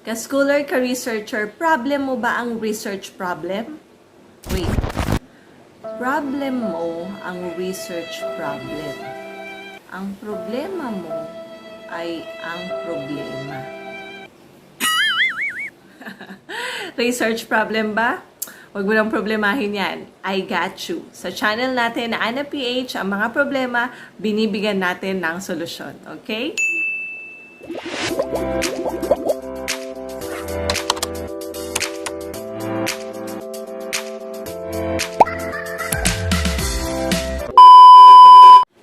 Ka-scholar, ka-researcher, problem mo ba ang research problem? Wait. Problem mo ang research problem. Ang problema mo ay ang problema. Research problem ba? Huwag mo nang problemahin yan. I got you. Sa channel natin na Ana PH, ang mga problema, binibigyan natin ng solusyon. Okay?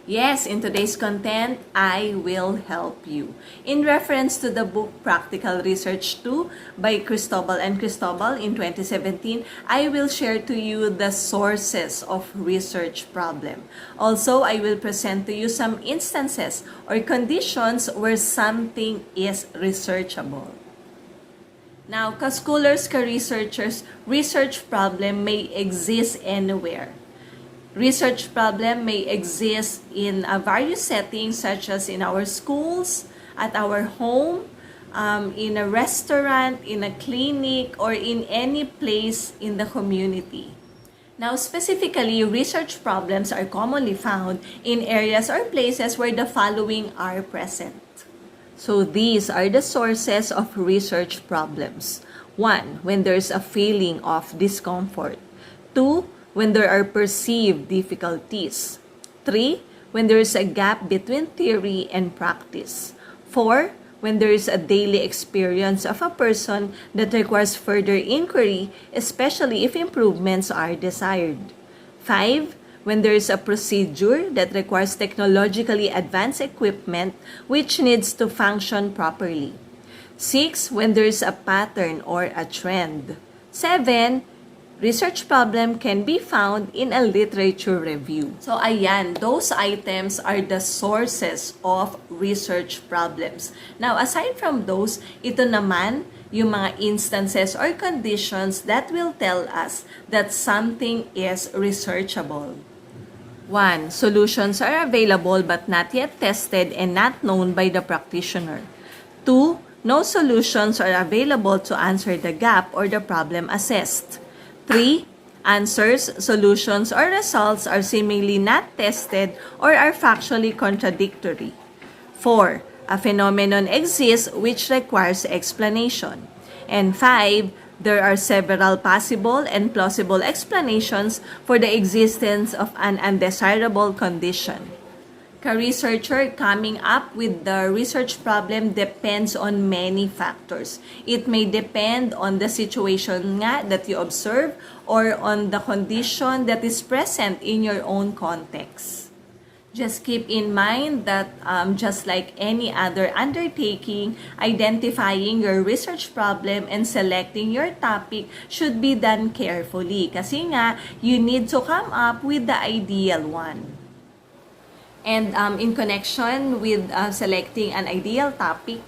Yes, in today's content, I will help you. In reference to the book Practical Research 2 by Cristobal and Cristobal in 2017, I will share to you the sources of research problem. Also, I will present to you some instances or conditions where something is researchable. Now, ka-scholars, ka-researchers, research problem may exist anywhere. Research problem may exist in various settings such as in our schools, at our home, in a restaurant, in a clinic, or in any place in the community. Now, specifically, research problems are commonly found in areas or places where the following are present. So, these are the sources of research problems. 1. When there's a feeling of discomfort. 2. When there are perceived difficulties. 3. When there is a gap between theory and practice. 4. When there is a daily experience of a person that requires further inquiry, especially if improvements are desired. 5. When there is a procedure that requires technologically advanced equipment which needs to function properly. 6. When there is a pattern or a trend. 7. Research problem can be found in a literature review. So ayan, those items are the sources of research problems. Now, aside from those, ito naman yung mga instances or conditions that will tell us that something is researchable. 1. Solutions are available but not yet tested and not known by the practitioner. 2. No solutions are available to answer the gap or the problem assessed. 3. Answers, solutions, or results are seemingly not tested or are factually contradictory. 4. A phenomenon exists which requires explanation. And 5. There are several possible and plausible explanations for the existence of an undesirable condition. Ka-researcher, coming up with the research problem depends on many factors. It may depend on the situation nga that you observe or on the condition that is present in your own context. Just keep in mind that just like any other undertaking, identifying your research problem and selecting your topic should be done carefully kasi nga, you need to come up with the ideal one. And in connection with selecting an ideal topic,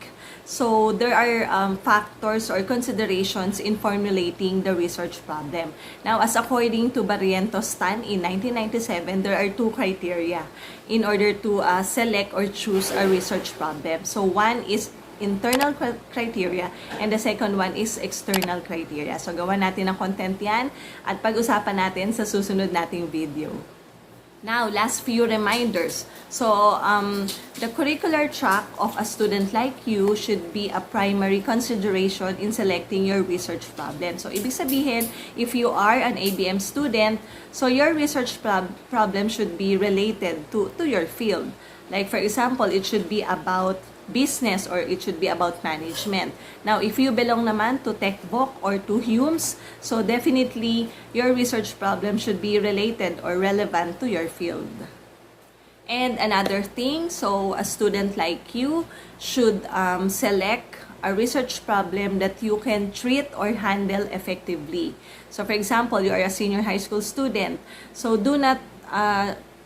so there are factors or considerations in formulating the research problem. Now, as according to Barrientos-Tan in 1997, there are 2 criteria in order to select or choose a research problem. So, one is internal criteria and the second one is external criteria. So, gawa natin ng content yan at pag-usapan natin sa susunod nating video. Now, last few reminders. So, the curricular track of a student like you should be a primary consideration in selecting your research problem. So, ibig sabihin, if you are an ABM student, so your research problem should be related to your field. Like, for example, it should be about business or it should be about management. Now, if you belong naman to TechVoc or to Humes, so definitely your research problem should be related or relevant to your field. And another thing, so a student like you should select a research problem that you can treat or handle effectively. So, for example, you are a senior high school student, so do not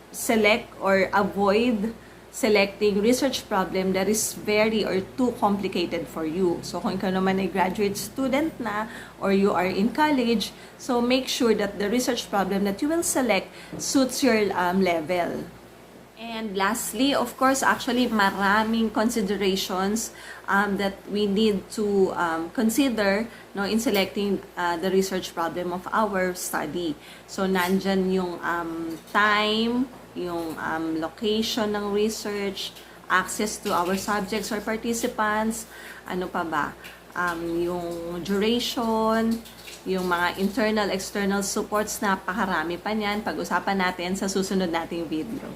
select or avoid selecting research problem that is very or too complicated for you. So, kung ikaw naman ay graduate student na or you are in college, so make sure that the research problem that you will select suits your level. And lastly, of course, actually maraming considerations that we need to consider, no, in selecting the research problem of our study. So nandyan yung time, yung location ng research, access to our subjects or participants, ano pa ba, yung duration, yung mga internal, external supports, napakarami pa niyan. Pag-usapan natin sa susunod nating video.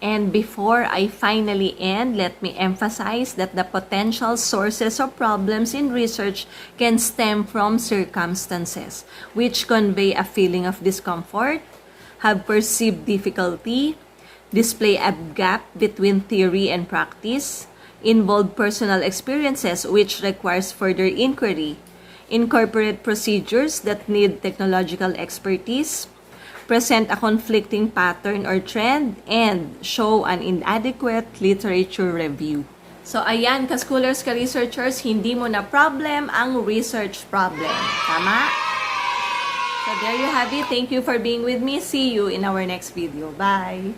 And before I finally end, let me emphasize that the potential sources of problems in research can stem from circumstances which convey a feeling of discomfort, have perceived difficulty, display a gap between theory and practice, involve personal experiences which requires further inquiry, incorporate procedures that need technological expertise, present a conflicting pattern or trend, and show an inadequate literature review. So ayan, ka-schoolers, ka-researchers, hindi mo na problem ang research problem. Tama? So there you have it. Thank you for being with me. See you in our next video. Bye!